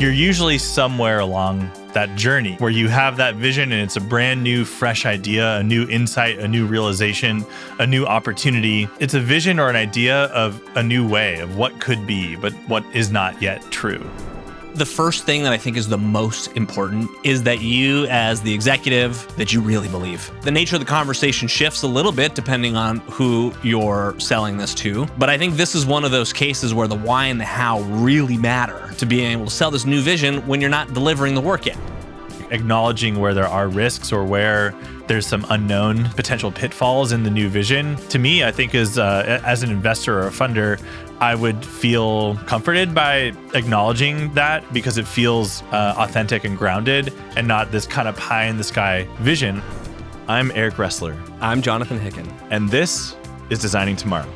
you're usually somewhere along that journey where you have that vision and it's a brand new, fresh idea, a new insight, a new realization, a new opportunity. It's a vision or an idea of a new way of what could be, but what is not yet true. The first thing that I think is the most important is that you, as the executive, that you really believe. The nature of the conversation shifts a little bit depending on who you're selling this to. But I think this is one of those cases where the why and the how really matter to being able to sell this new vision when you're not delivering the work yet. Acknowledging where there are risks or where there's some unknown potential pitfalls in the new vision, to me, I think is as an investor or a funder, I would feel comforted by acknowledging that because it feels authentic and grounded and not this kind of pie in the sky vision. I'm Eric Ressler. I'm Jonathan Hicken. And this is Designing Tomorrow.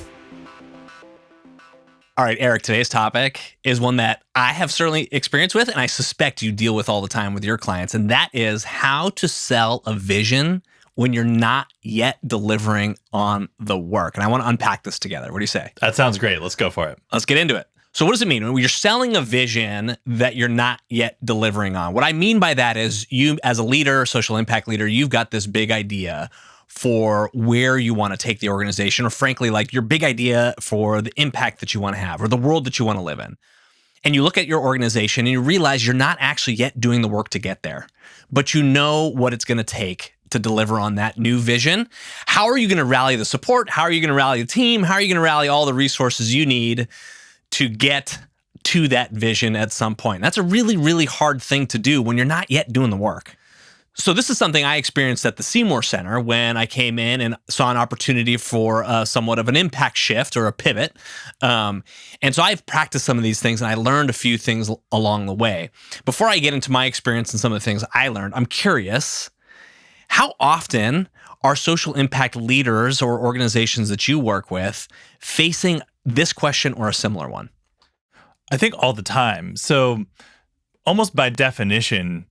All right, Eric, today's topic is one that I have certainly experienced with, and I suspect you deal with all the time with your clients, and that is how to sell a vision when you're not yet delivering on the work. And I want to unpack this together. What do you say? That sounds great. Let's go for it. Let's get into it. So what does it mean when you're selling a vision that you're not yet delivering on? What I mean by that is you, as a leader, social impact leader, you've got this big idea for where you want to take the organization, or frankly, like your big idea for the impact that you want to have or the world that you want to live in. And you look at your organization and you realize you're not actually yet doing the work to get there, but you know what it's going to take to deliver on that new vision. How are you going to rally the support? How are you going to rally the team? How are you going to rally all the resources you need to get to that vision at some point? That's a really, really hard thing to do when you're not yet doing the work. So this is something I experienced at the Seymour Center when I came in and saw an opportunity for somewhat of an impact shift or a pivot. And so I've practiced some of these things and I learned a few things along the way. Before I get into my experience and some of the things I learned, I'm curious, how often are social impact leaders or organizations that you work with facing this question or a similar one? I think all the time. So almost by definition,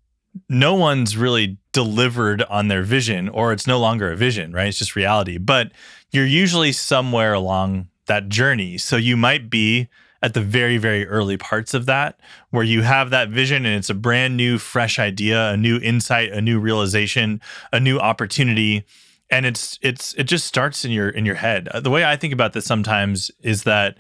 no one's really delivered on their vision, or it's no longer a vision, right? It's just reality. But you're usually somewhere along that journey. So you might be at the very, very early parts of that, where you have that vision and it's a brand new, fresh idea, a new insight, a new realization, a new opportunity. And it just starts in your head. The way I think about this sometimes is that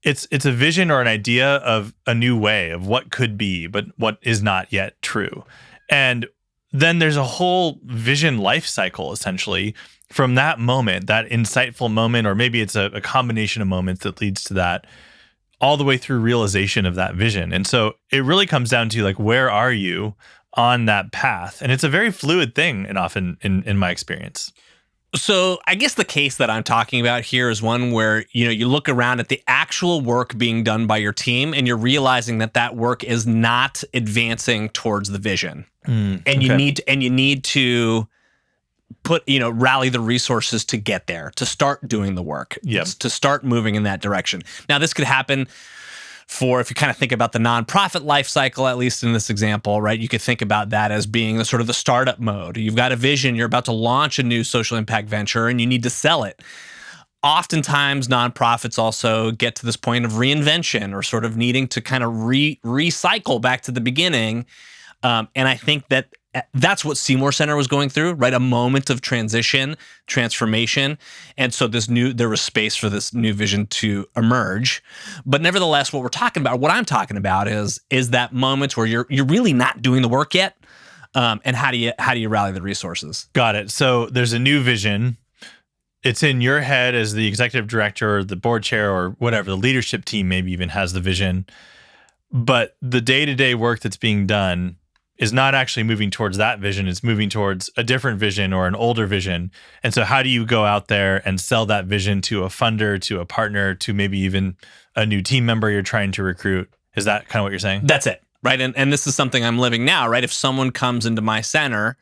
it's a vision or an idea of a new way of what could be, but what is not yet true. And then there's a whole vision life cycle, essentially, from that moment, that insightful moment, or maybe it's a combination of moments that leads to that, all the way through realization of that vision. And so it really comes down to, like, where are you on that path? And it's a very fluid thing, and often in my experience. So I guess the case that I'm talking about here is one where, you look around at the actual work being done by your team and you're realizing that that work is not advancing towards the vision. And you need to put, rally the resources to get there, to start doing the work, to start moving in that direction. Now, this could happen for, if you kind of think about the nonprofit life cycle, at least in this example, right? You could think about that as being the sort of the startup mode. You've got a vision, you're about to launch a new social impact venture, and you need to sell it. Oftentimes, nonprofits also get to this point of reinvention, or sort of needing to kind of recycle back to the beginning. And I think that that's what Seymour Center was going through, right? A moment of transition, transformation. And so there was space for this new vision to emerge. But nevertheless, what I'm talking about is that moment where you're really not doing the work yet. And how do you rally the resources? Got it. So there's a new vision. It's in your head as the executive director or the board chair or whatever, the leadership team maybe even has the vision. But the day-to-day work that's being done is not actually moving towards that vision. It's moving towards a different vision or an older vision. And so how do you go out there and sell that vision to a funder, to a partner, to maybe even a new team member you're trying to recruit? Is that kind of what you're saying? That's it, right? And this is something I'm living now, right? If someone comes into my center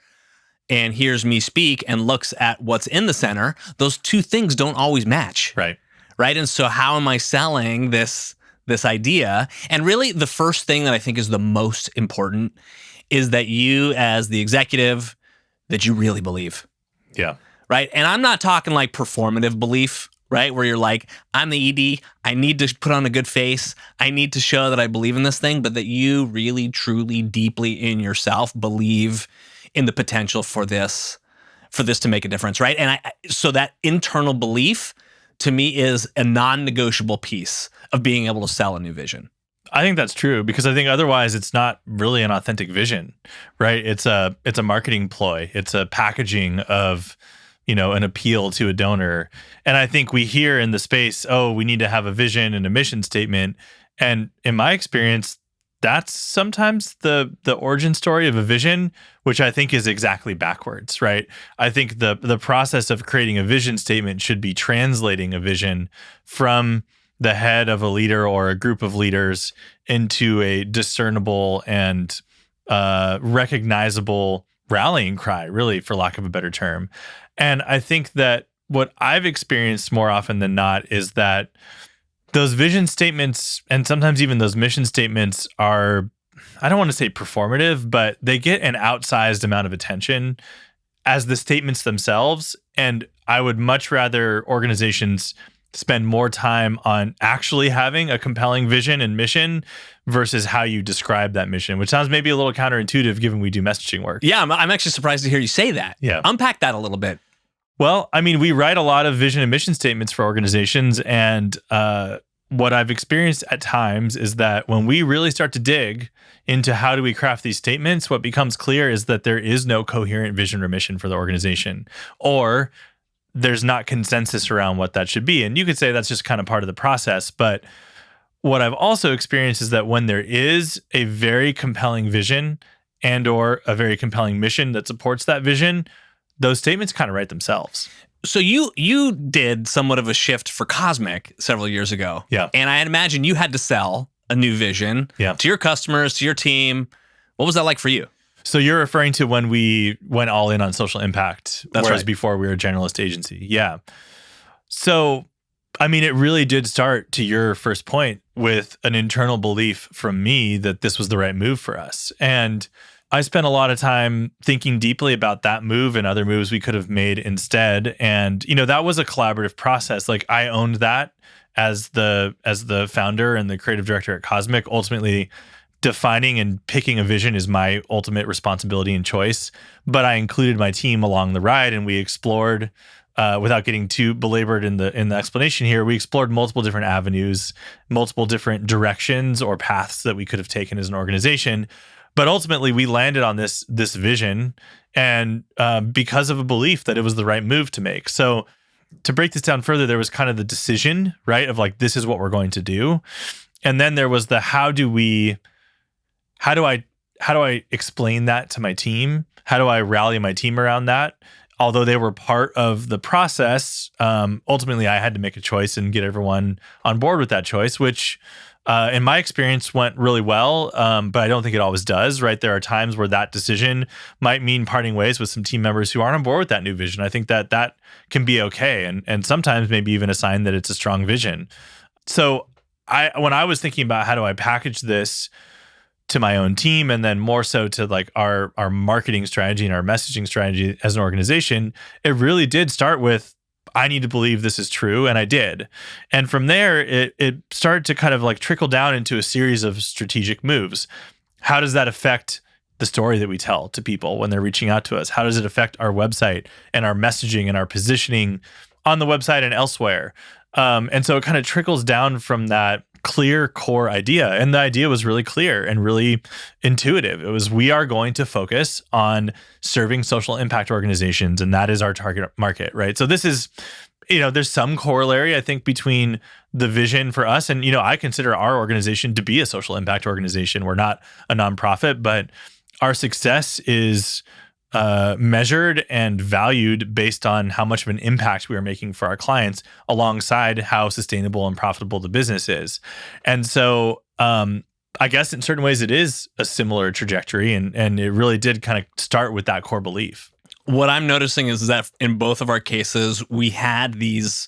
and hears me speak and looks at what's in the center, those two things don't always match. Right. And so how am I selling this idea? And really the first thing that I think is the most important is that you, as the executive, that you really believe. Yeah. Right? And I'm not talking like performative belief, right? Where you're like, I'm the ED. I need to put on a good face. I need to show that I believe in this thing, but that you really, truly, deeply in yourself believe in the potential for this to make a difference, right? And so that internal belief to me is a non-negotiable piece of being able to sell a new vision. I think that's true, because I think otherwise it's not really an authentic vision, right? It's a marketing ploy. It's a packaging of, an appeal to a donor. And I think we hear in the space, oh, we need to have a vision and a mission statement. And in my experience, that's sometimes the origin story of a vision, which I think is exactly backwards, right? I think the process of creating a vision statement should be translating a vision from the head of a leader or a group of leaders into a discernible and recognizable rallying cry, really, for lack of a better term. And I think that what I've experienced more often than not is that those vision statements, and sometimes even those mission statements, are, I don't want to say performative, but they get an outsized amount of attention as the statements themselves. And I would much rather organizations spend more time on actually having a compelling vision and mission versus how you describe that mission, which sounds maybe a little counterintuitive given we do messaging work. Yeah, I'm actually surprised to hear you say that. Yeah. Unpack that a little bit. Well, I mean, we write a lot of vision and mission statements for organizations, and what I've experienced at times is that when we really start to dig into how do we craft these statements, what becomes clear is that there is no coherent vision or mission for the organization, or there's not consensus around what that should be. And you could say that's just kind of part of the process. But what I've also experienced is that when there is a very compelling vision and or a very compelling mission that supports that vision, those statements kind of write themselves. So you did somewhat of a shift for Cosmic several years ago. Yeah. And I imagine you had to sell a new vision to your customers, to your team. What was that like for you? So you're referring to when we went all in on social impact, That's whereas right. before we were a generalist agency. Yeah. So, I mean, it really did start, to your first point, with an internal belief from me that this was the right move for us. And I spent a lot of time thinking deeply about that move and other moves we could have made instead. And, that was a collaborative process. Like, I owned that as the founder and the creative director at Cosmic. Ultimately, defining and picking a vision is my ultimate responsibility and choice. But I included my team along the ride, and we explored, without getting too belabored in the explanation here, we explored multiple different avenues, multiple different directions or paths that we could have taken as an organization. But ultimately, we landed on this vision, and because of a belief that it was the right move to make. So to break this down further, there was kind of the decision, right, of like, this is what we're going to do. And then there was the how do I explain that to my team? How do I rally my team around that? Although they were part of the process, ultimately I had to make a choice and get everyone on board with that choice, which in my experience went really well, but I don't think it always does, right? There are times where that decision might mean parting ways with some team members who aren't on board with that new vision. I think that can be okay, and sometimes maybe even a sign that it's a strong vision. So when I was thinking about how do I package this to my own team, and then more so to like our marketing strategy and our messaging strategy as an organization, it really did start with, I need to believe this is true, and I did. And from there, it started to kind of like trickle down into a series of strategic moves. How does that affect the story that we tell to people when they're reaching out to us? How does it affect our website and our messaging and our positioning on the website and elsewhere? And so it kind of trickles down from that clear core idea. And the idea was really clear and really intuitive. It was, we are going to focus on serving social impact organizations, and that is our target market, right? So this is, there's some corollary, I think, between the vision for us. And, I consider our organization to be a social impact organization. We're not a nonprofit, but our success is measured and valued based on how much of an impact we are making for our clients, alongside how sustainable and profitable the business is. And so I guess in certain ways it is a similar trajectory, and it really did kind of start with that core belief. What I'm noticing is that in both of our cases, we had these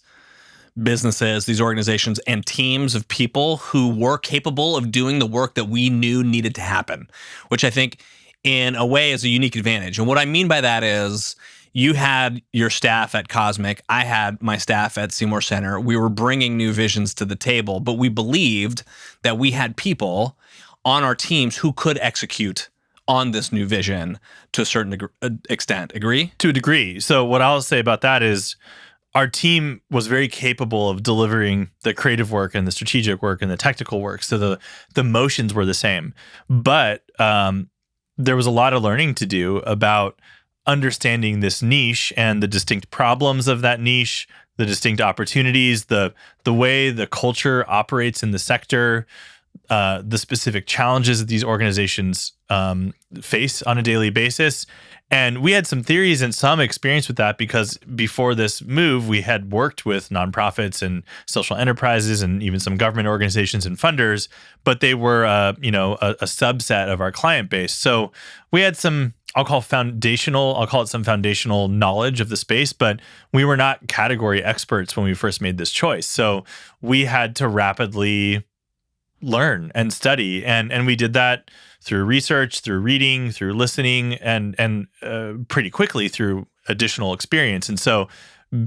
businesses, these organizations, and teams of people who were capable of doing the work that we knew needed to happen, which I think in a way is a unique advantage. And what I mean by that is you had your staff at Cosmic, I had my staff at Seymour Center. We were bringing new visions to the table, but we believed that we had people on our teams who could execute on this new vision to a certain extent. Agree? To a degree. So what I'll say about that is our team was very capable of delivering the creative work and the strategic work and the technical work. So the motions were the same. But there was a lot of learning to do about understanding this niche and the distinct problems of that niche, the distinct opportunities, the way the culture operates in the sector, the specific challenges that these organizations face on a daily basis. And we had some theories and some experience with that because before this move, we had worked with nonprofits and social enterprises and even some government organizations and funders, but they were, a subset of our client base. So we had some, I'll call it some foundational knowledge of the space, but we were not category experts when we first made this choice. So we had to rapidly learn and study, and we did that through research, through reading, through listening, and pretty quickly through additional experience. And so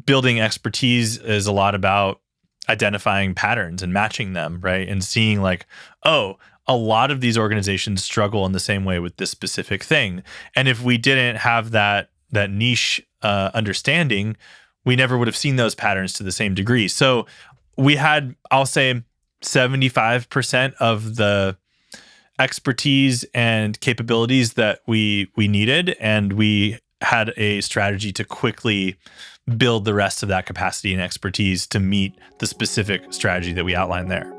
building expertise is a lot about identifying patterns and matching them, right? And seeing like, oh, a lot of these organizations struggle in the same way with this specific thing. And if we didn't have that niche understanding, we never would have seen those patterns to the same degree. So we had, I'll say, 75% of the expertise and capabilities that we needed, and we had a strategy to quickly build the rest of that capacity and expertise to meet the specific strategy that we outlined there.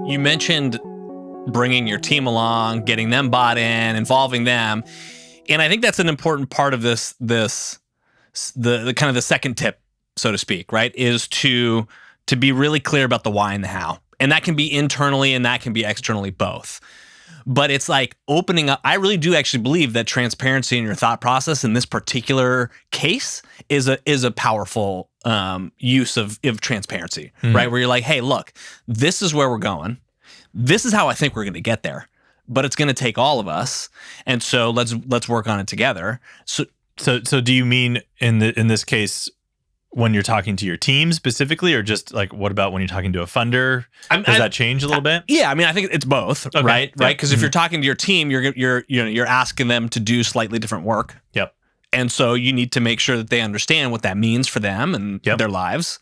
You mentioned bringing your team along, getting them bought in, involving them. And I think that's an important part of the kind of the second tip, so to speak, right? Is to be really clear about the why and the how. And that can be internally and that can be externally, both. But it's like opening up. I really do actually believe that transparency in your thought process in this particular case is a powerful use of transparency, right? Where you're like, hey, look, this is where we're going. This is how I think we're going to get there. But it's going to take all of us, and so let's work on it together. So do you mean in this case when you're talking to your team specifically, or just like what about when you're talking to a funder? Does that change a little bit? Yeah, I mean, I think it's both, okay. Right? Yep. Right? Because if you're talking to your team, you're asking them to do slightly different work. Yep. And so you need to make sure that they understand what that means for them and their lives.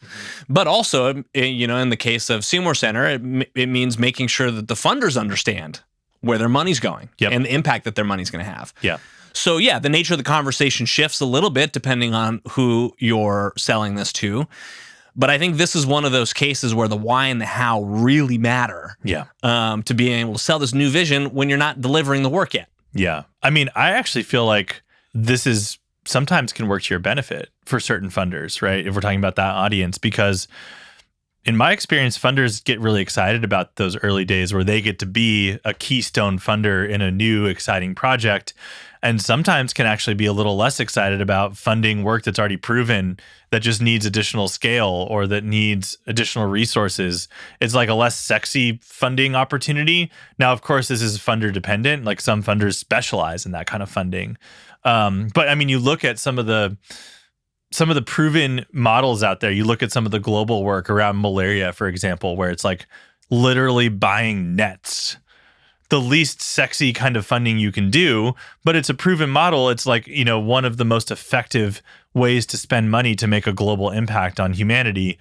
But also, in the case of Seymour Center, it means making sure that the funders understand where their money's going and the impact that their money's going to have. Yeah. So the nature of the conversation shifts a little bit depending on who you're selling this to. But I think this is one of those cases where the why and the how really matter. Yeah. To being able to sell this new vision when you're not delivering the work yet. Yeah. I mean, I actually feel like this is sometimes can work to your benefit for certain funders, right? If we're talking about that audience, because in my experience, funders get really excited about those early days where they get to be a keystone funder in a new, exciting project, and sometimes can actually be a little less excited about funding work that's already proven that just needs additional scale or that needs additional resources. It's like a less sexy funding opportunity. Now, of course, this is funder dependent. Like some funders specialize in that kind of funding. But I mean, you look at some of the proven models out there. You look at some of the global work around malaria, for example, where it's like literally buying nets, the least sexy kind of funding you can do, but it's a proven model. It's like, one of the most effective ways to spend money to make a global impact on humanity.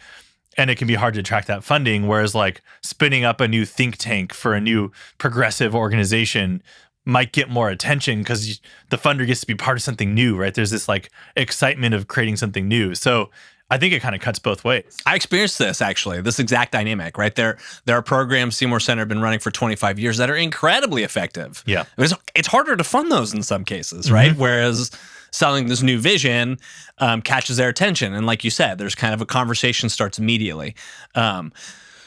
And it can be hard to track that funding. Whereas like spinning up a new think tank for a new progressive organization might get more attention because the funder gets to be part of something new, right? There's this like excitement of creating something new. So I think it kind of cuts both ways. I experienced this exact dynamic, right? There are programs Seymour Center have been running for 25 years that are incredibly effective. Yeah. It's harder to fund those in some cases, right? Whereas selling this new vision catches their attention. And like you said, there's kind of a conversation starts immediately.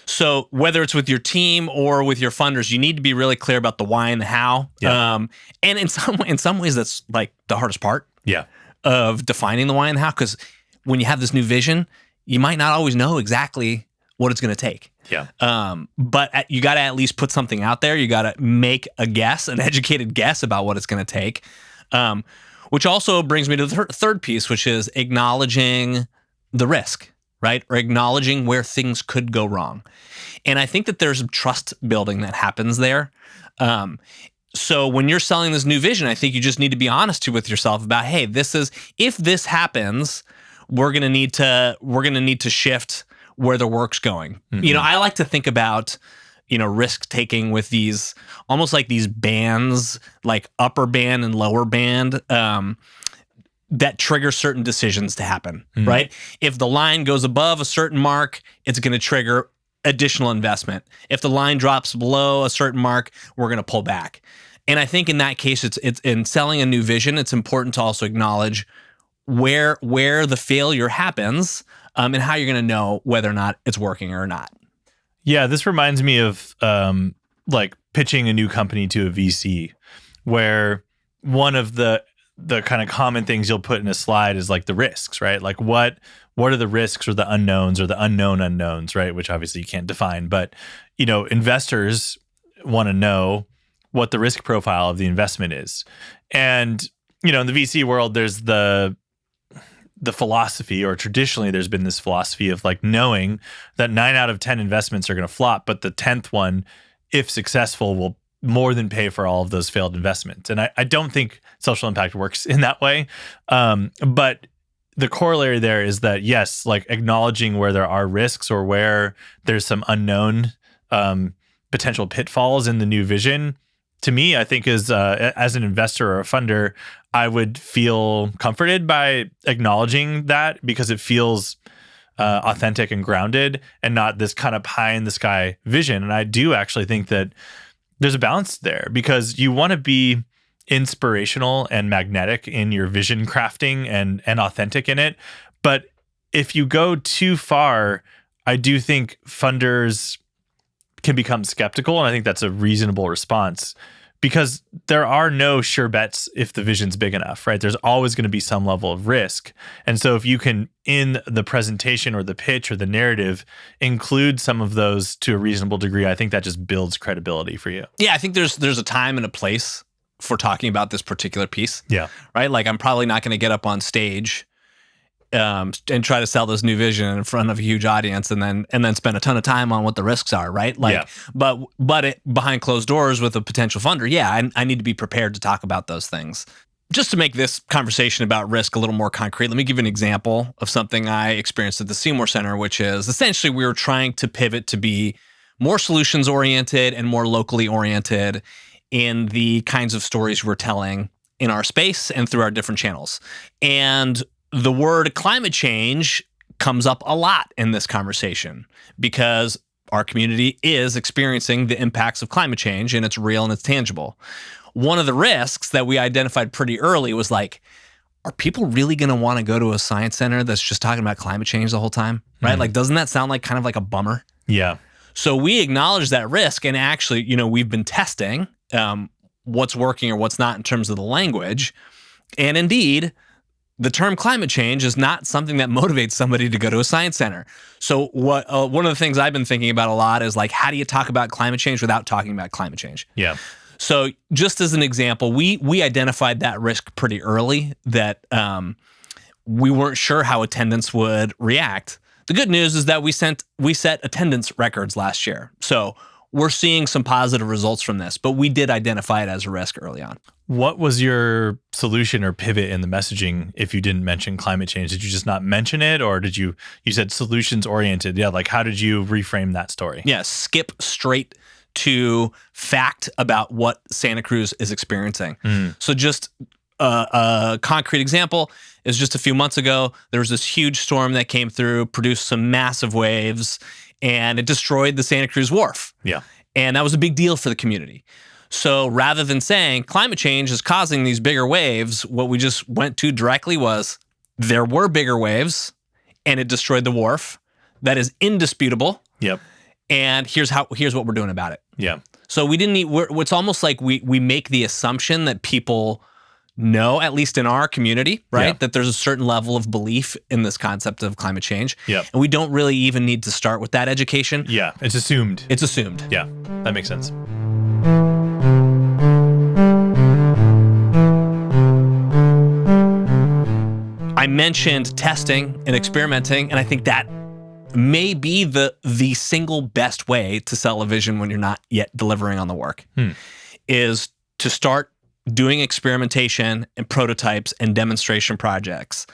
So whether it's with your team or with your funders, you need to be really clear about the why and the how. Yeah. And in some ways, that's like the hardest part of defining the why and the how, because when you have this new vision, you might not always know exactly what it's going to take. Yeah. But you got to at least put something out there. You got to make a guess, an educated guess about what it's going to take. Which also brings me to the third piece, which is acknowledging the risk, right? Or acknowledging where things could go wrong. And I think that there's trust building that happens there. So when you're selling this new vision, I think you just need to be honest with yourself about, hey, if this happens, we're going to need to shift where the work's going. Mm-hmm. I like to think about, risk taking with these, almost like these bands, like upper band and lower band, that trigger certain decisions to happen, right? If the line goes above a certain mark, it's going to trigger additional investment. If the line drops below a certain mark, we're going to pull back. And I think in that case, it's in selling a new vision, it's important to also acknowledge where the failure happens, and how you're going to know whether or not it's working or not. Yeah, this reminds me of like pitching a new company to a VC, where one of the kind of common things you'll put in a slide is like the risks, right? Like what are the risks or the unknowns or the unknown unknowns, right? Which obviously you can't define, but investors want to know what the risk profile of the investment is. And in the VC world, there's the philosophy, or traditionally there's been this philosophy of like knowing that 9 out of 10 investments are going to flop, but the 10th one, if successful, will more than pay for all of those failed investments. And I don't think social impact works in that way. But the corollary there is that, yes, like acknowledging where there are risks or where there's some unknown potential pitfalls in the new vision, to me, I think is as an investor or a funder, I would feel comforted by acknowledging that, because it feels authentic and grounded and not this kind of pie in the sky vision. And I do actually think that there's a balance there, because you want to be inspirational and magnetic in your vision crafting and authentic in it. But if you go too far, I do think funders can become skeptical. And I think that's a reasonable response, because there are no sure bets if the vision's big enough, right? There's always going to be some level of risk. And so if you can, in the presentation or the pitch or the narrative, include some of those to a reasonable degree, I think that just builds credibility for you. Yeah, I think there's a time and a place for talking about this particular piece. Yeah. Right? Like, I'm probably not going to get up on stage and try to sell this new vision in front of a huge audience and then spend a ton of time on what the risks are, right? Like, yeah. But behind closed doors with a potential funder, yeah, I need to be prepared to talk about those things. Just to make this conversation about risk a little more concrete, let me give you an example of something I experienced at the Seymour Center, which is essentially we were trying to pivot to be more solutions oriented and more locally oriented in the kinds of stories we're telling in our space and through our different channels. And the word climate change comes up a lot in this conversation, because our community is experiencing the impacts of climate change, and it's real and it's tangible. One of the risks that we identified pretty early was like, are people really going to want to go to a science center that's just talking about climate change the whole time? Right? Like, doesn't that sound like kind of like a bummer? Yeah. So we acknowledge that risk, and actually, we've been testing what's working or what's not in terms of the language. And indeed, the term climate change is not something that motivates somebody to go to a science center. So what one of the things I've been thinking about a lot is like, how do you talk about climate change without talking about climate change? Yeah. So just as an example, we identified that risk pretty early, that we weren't sure how attendance would react. The good news is that we set attendance records last year. So we're seeing some positive results from this, but we did identify it as a risk early on. What was your solution or pivot in the messaging if you didn't mention climate change? Did you just not mention it, or did you said solutions oriented? Yeah, like how did you reframe that story? Yeah, skip straight to fact about what Santa Cruz is experiencing. So just a concrete example is just a few months ago, there was this huge storm that came through, produced some massive waves, and it destroyed the Santa Cruz Wharf. Yeah. And that was a big deal for the community. So rather than saying climate change is causing these bigger waves, what we just went to directly was there were bigger waves and it destroyed the wharf. That is indisputable. Yep. And here's what we're doing about it. Yeah. So we didn't need, it's almost like we make the assumption that people know, at least in our community, right, Yeah. that there's a certain level of belief in this concept of climate change. Yep. And we don't really even need to start with that education. Yeah. It's assumed. It's assumed. Yeah. That makes sense. I mentioned testing and experimenting, and I think that may be the single best way to sell a vision when you're not yet delivering on the work, is to start doing experimentation and prototypes and demonstration projects.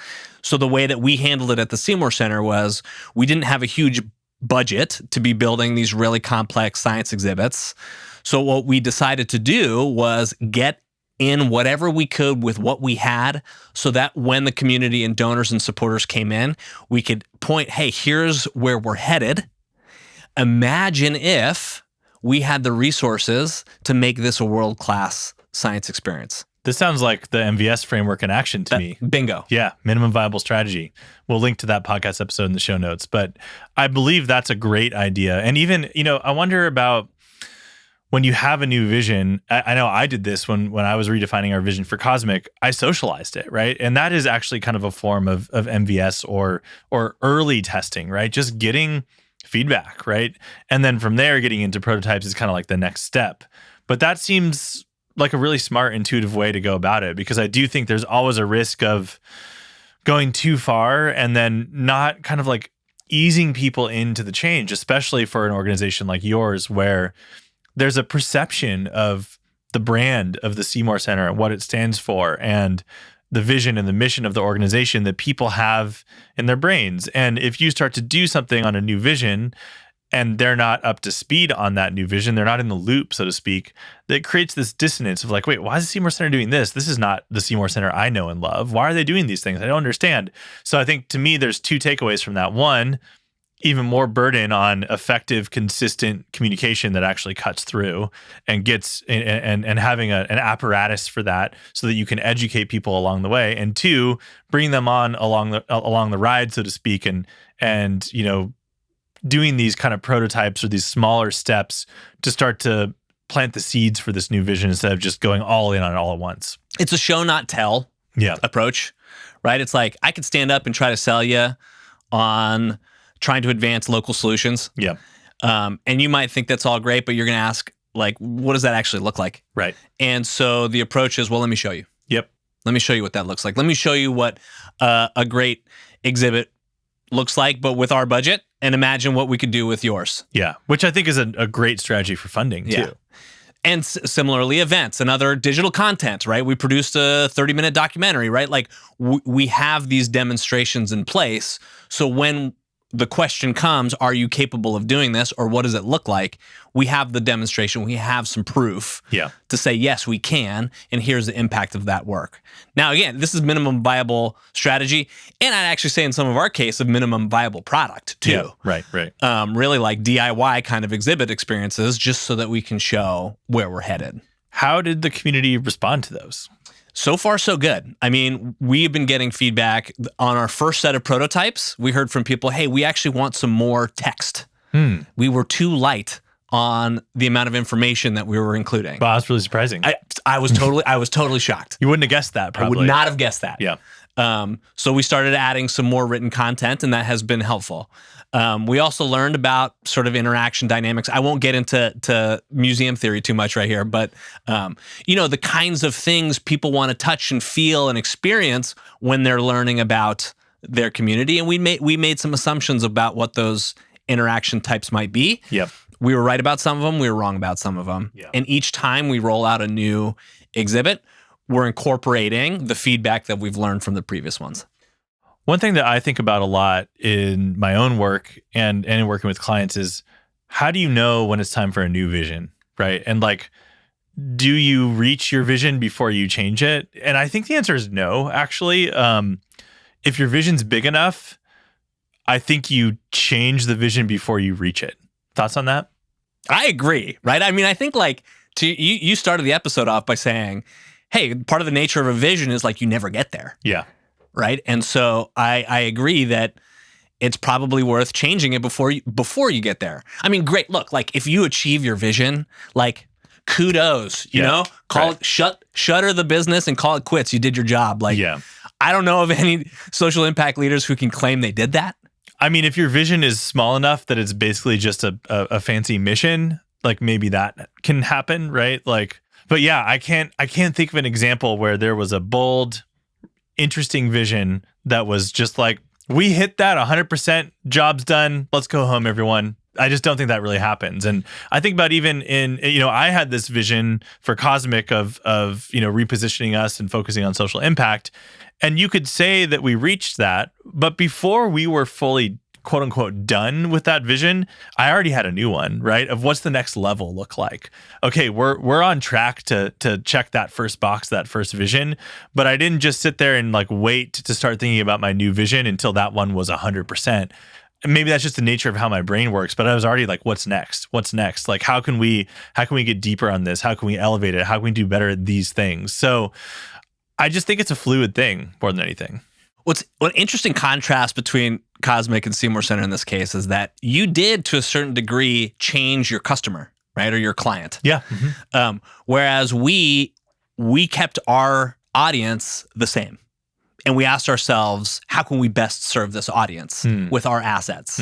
So the way that we handled it at the Seymour Center was we didn't have a huge budget to be building these really complex science exhibits. So what we decided to do was get in whatever we could with what we had, so that when the community and donors and supporters came in, we could point, hey, here's where we're headed. Imagine if we had the resources to make this a world-class science experience. This sounds like the MVS framework in action to me. Bingo. Yeah, minimum viable strategy. We'll link to that podcast episode in the show notes. But I believe that's a great idea. And even, I wonder about when you have a new vision. I know I did this when I was redefining our vision for Cosmic. I socialized it, right? And that is actually kind of a form of MVS or early testing, right? Just getting feedback, right? And then from there, getting into prototypes is kind of like the next step. But that seems like a really smart, intuitive way to go about it, because I do think there's always a risk of going too far and then not kind of like easing people into the change, especially for an organization like yours, where there's a perception of the brand of the Seymour Center and what it stands for and the vision and the mission of the organization that people have in their brains. And if you start to do something on a new vision and they're not up to speed on that new vision, they're not in the loop, so to speak, that creates this dissonance of like, wait, why is the Seymour Center doing this? This is not the Seymour Center I know and love. Why are they doing these things? I don't understand. So I think to me, there's two takeaways from that. One, even more burden on effective, consistent communication that actually cuts through and gets and having an apparatus for that so that you can educate people along the way. And two, bring them on along the ride, so to speak, and doing these kind of prototypes or these smaller steps to start to plant the seeds for this new vision instead of just going all in on it all at once. It's a show, not tell approach, right? It's like I could stand up and try to sell you on trying to advance local solutions. Yeah. And you might think that's all great, but you're going to ask, like, what does that actually look like? Right. And so the approach is, well, let me show you. Yep. Let me show you what that looks like. Let me show you what a great exhibit looks like, but with our budget, and imagine what we could do with yours. Yeah. Which I think is a great strategy for funding too. And similarly, events and other digital content, right? We produced a 30-minute documentary, right? Like we have these demonstrations in place. So when the question comes, are you capable of doing this, or what does it look like? We have the demonstration. We have some proof to say, yes, we can, and here's the impact of that work. Now, again, this is minimum viable strategy, and I'd actually say in some of our case, a minimum viable product too. Yeah, right. Really like DIY kind of exhibit experiences, just so that we can show where we're headed. How did the community respond to those? So far, so good. I mean, we've been getting feedback on our first set of prototypes. We heard from people, hey, we actually want some more text. We were too light on the amount of information that we were including. Wow, that's really surprising. I was totally shocked. You wouldn't have guessed that, probably. I would not have guessed that. Yeah. So we started adding some more written content, and that has been helpful. We also learned about sort of interaction dynamics. I won't get into museum theory too much right here, but the kinds of things people want to touch and feel and experience when they're learning about their community. And we made some assumptions about what those interaction types might be. Yep. We were right about some of them. We were wrong about some of them. Yeah. And each time we roll out a new exhibit, we're incorporating the feedback that we've learned from the previous ones. One thing that I think about a lot in my own work and in working with clients is, how do you know when it's time for a new vision, right? And like, do you reach your vision before you change it? And I think the answer is no, actually. If your vision's big enough, I think you change the vision before you reach it. Thoughts on that? I agree, right? I mean, I think like you started the episode off by saying, hey, part of the nature of a vision is like you never get there. Yeah. Right. And so I agree that it's probably worth changing it before you get there. I mean, great. Look, like if you achieve your vision, like kudos, you Yeah, know, shutter the business and call it quits. You did your job. Like, Yeah. I don't know of any social impact leaders who can claim they did that. I mean, if your vision is small enough that it's basically just a fancy mission, like maybe that can happen, right? Like, but yeah, I can't think of an example where there was a bold, interesting vision that was just like, we hit that 100%, job's done, let's go home, everyone. I just don't think that really happens. And I think about even in, I had this vision for Cosmic of repositioning us and focusing on social impact. And you could say that we reached that, but before we were fully, quote unquote, done with that vision, I already had a new one, right? Of what's the next level look like? Okay, we're on track to check that first box, that first vision, but I didn't just sit there and like wait to start thinking about my new vision until that one was 100%. Maybe that's just the nature of how my brain works, but I was already like, what's next? What's next? Like, how can we get deeper on this? How can we elevate it? How can we do better at these things? So I just think it's a fluid thing more than anything. What interesting contrast between Cosmic and Seymour Center in this case is that you did, to a certain degree, change your customer, right, or your client. Yeah. Whereas we kept our audience the same, and we asked ourselves, how can we best serve this audience with our assets?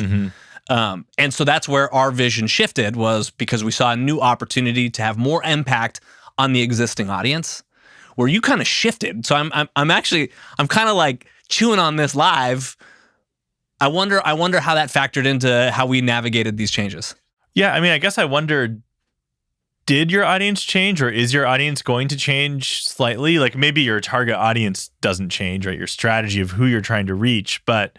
And so that's where our vision shifted, was because we saw a new opportunity to have more impact on the existing audience, where you kind of shifted. So I'm kind of like chewing on this live. I wonder how that factored into how we navigated these changes. Yeah, I mean, I guess I wondered, did your audience change, or is your audience going to change slightly? Like maybe your target audience doesn't change, right? Your strategy of who you're trying to reach. But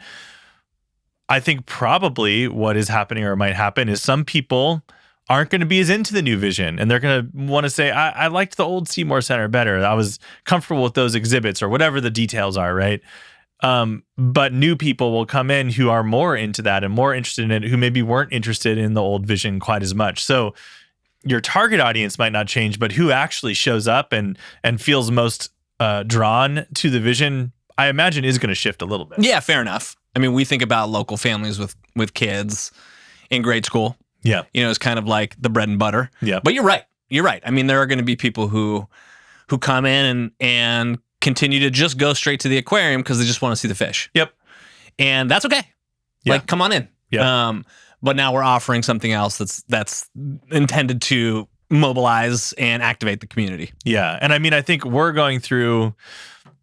I think probably what is happening or might happen is some people aren't going to be as into the new vision, and they're going to want to say, I liked the old Seymour Center better. I was comfortable with those exhibits, or whatever the details are, right? But new people will come in who are more into that and more interested in it, who maybe weren't interested in the old vision quite as much. So your target audience might not change, but who actually shows up and feels most drawn to the vision, I imagine, is going to shift a little bit. Yeah, fair enough. I mean, we think about local families with kids in grade school. Yeah. It's kind of like the bread and butter. Yeah. But you're right. I mean, there are going to be people who come in and continue to just go straight to the aquarium because they just want to see the fish. Yep. And that's okay. Yeah. Like, come on in. Yeah. But now we're offering something else that's intended to mobilize and activate the community. Yeah. And I mean, I think we're going through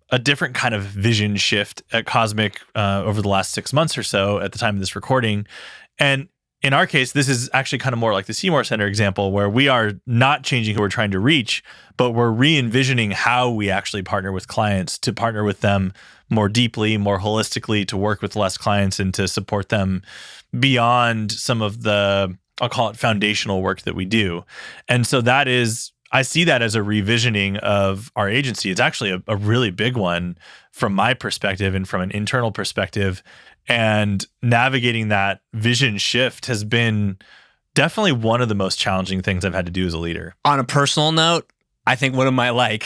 a different kind of vision shift at Cosmic over the last 6 months or so at the time of this recording. And in our case, this is actually kind of more like the Seymour Center example, where we are not changing who we're trying to reach, but we're re-envisioning how we actually partner with clients, to partner with them more deeply, more holistically, to work with less clients and to support them beyond some of the, I'll call it, foundational work that we do. And so that is, I see that as a revisioning of our agency. It's actually a really big one from my perspective and from an internal perspective. And navigating that vision shift has been definitely one of the most challenging things I've had to do as a leader. On a personal note, I think one of my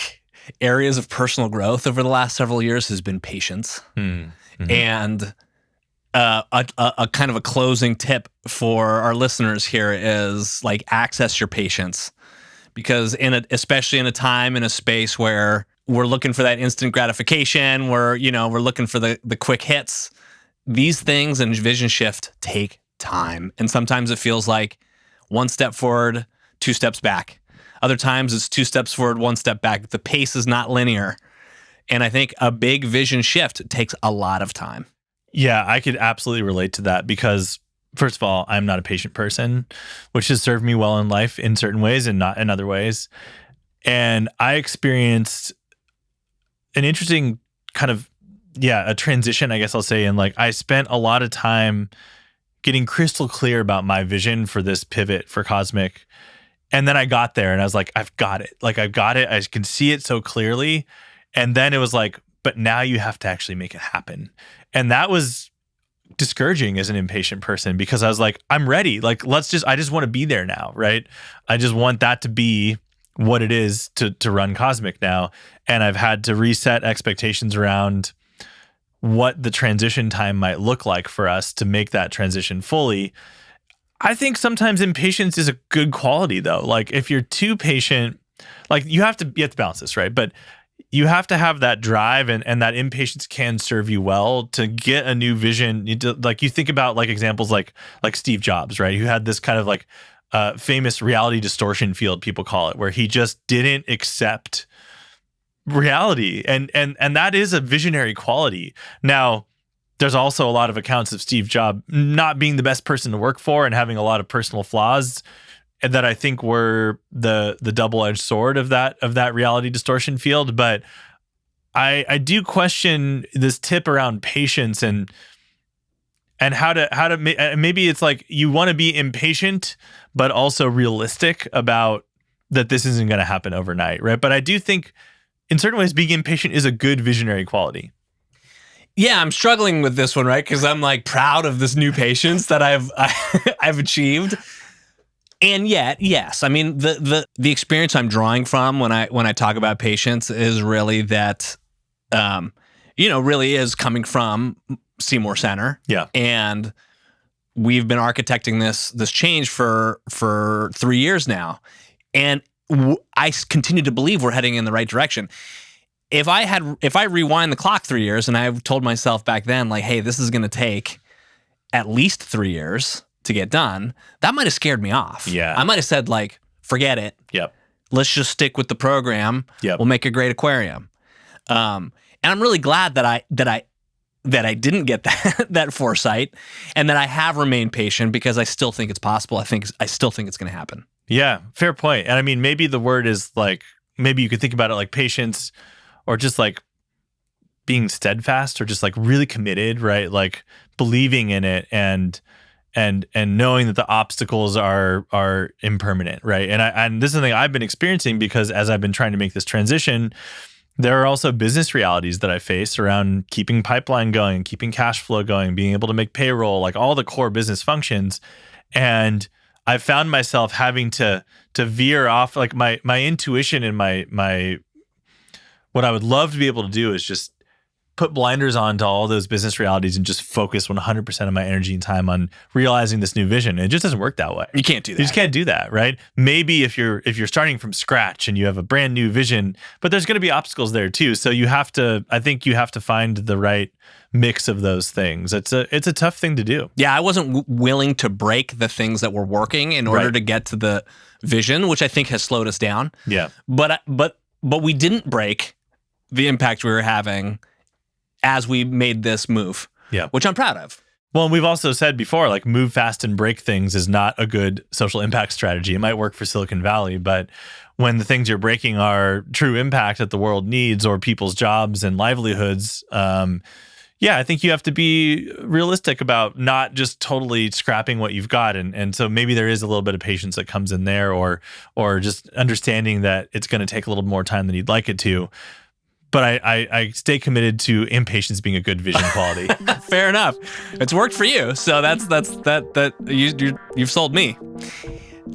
areas of personal growth over the last several years has been patience. Mm-hmm. And a kind of a closing tip for our listeners here is access your patience, because especially in a time, in a space where we're looking for that instant gratification, where we're looking for the quick hits. These things and vision shift take time. And sometimes it feels like 1 step forward, 2 steps back. Other times it's 2 steps forward, 1 step back. The pace is not linear. And I think a big vision shift takes a lot of time. Yeah, I could absolutely relate to that, because first of all, I'm not a patient person, which has served me well in life in certain ways and not in other ways. And I experienced an interesting kind of, a transition, I guess I'll say. And I spent a lot of time getting crystal clear about my vision for this pivot for Cosmic. And then I got there and I was like, I've got it. I've got it. I can see it so clearly. And then it was like, but now you have to actually make it happen. And that was discouraging as an impatient person, because I was like, I'm ready. I just want to be there now, right? I just want that to be what it is to run Cosmic now. And I've had to reset expectations around what the transition time might look like for us to make that transition fully. I think sometimes impatience is a good quality, though. Like if you're too patient, like you have to balance this, right? But you have to have that drive, and that impatience can serve you well to get a new vision. You think about like examples like Steve Jobs, right? Who had this kind of like famous reality distortion field, people call it, where he just didn't accept reality, and that is a visionary quality. Now, there's also a lot of accounts of Steve Jobs not being the best person to work for and having a lot of personal flaws that I think were the double-edged sword of that reality distortion field. But I do question this tip around patience and how to maybe it's like you want to be impatient but also realistic about that this isn't going to happen overnight, right? But I do think in certain ways being impatient is a good visionary quality. Yeah, I'm struggling with this one, right? Because I'm like proud of this new patience that I've achieved. And yet, yes, I mean the experience I'm drawing from when I talk about patience is really that, really is coming from Seymour Center. Yeah, and we've been architecting this change for 3 years now, and I continue to believe we're heading in the right direction. If I rewind the clock 3 years and I told myself back then, like, hey, this is going to take at least 3 years to get done, that might have scared me off. Yeah. I might have said, like, forget it. Yep. Let's just stick with the program. Yep. We'll make a great aquarium. And I'm really glad that I didn't get that foresight, and that I have remained patient, because I still think it's possible. I still think it's going to happen. Yeah, fair point. And I mean, maybe the word is like, maybe you could think about it like patience, or just like being steadfast, or just like really committed, right? Like believing in it and knowing that the obstacles are impermanent, right? And this is something I've been experiencing, because as I've been trying to make this transition, there are also business realities that I face around keeping pipeline going, keeping cash flow going, being able to make payroll, like all the core business functions. And I found myself having to veer off, like my intuition and my what I would love to be able to do is just put blinders on to all those business realities and just focus 100% of my energy and time on realizing this new vision. It just doesn't work that way. You can't do that. You just can't do that, right? Maybe if you're starting from scratch and you have a brand new vision, but there's going to be obstacles there too. So I think you have to find the right mix of those things. It's a tough thing to do. Yeah, I wasn't willing to break the things that were working in order Right. to get to the vision, which I think has slowed us down. Yeah. But we didn't break the impact we were having as we made this move. Yeah. Which I'm proud of. Well, and we've also said before, like move fast and break things is not a good social impact strategy. It might work for Silicon Valley, but when the things you're breaking are true impact that the world needs, or people's jobs and livelihoods, I think you have to be realistic about not just totally scrapping what you've got. And so maybe there is a little bit of patience that comes in there, or just understanding that it's going to take a little more time than you'd like it to. But I stay committed to impatience being a good vision quality. Fair enough. It's worked for you. So you've sold me.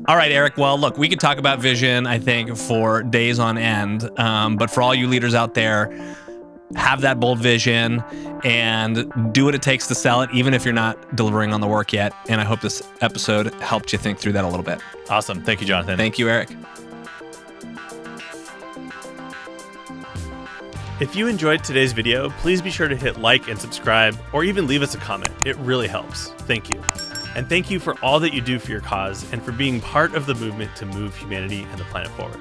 All right, Eric. Well, look, we could talk about vision, I think, for days on end. But for all you leaders out there, have that bold vision and do what it takes to sell it, even if you're not delivering on the work yet. And I hope this episode helped you think through that a little bit. Awesome. Thank you, Jonathan. Thank you, Eric. If you enjoyed today's video, please be sure to hit like and subscribe, or even leave us a comment. It really helps. Thank you. And thank you for all that you do for your cause and for being part of the movement to move humanity and the planet forward.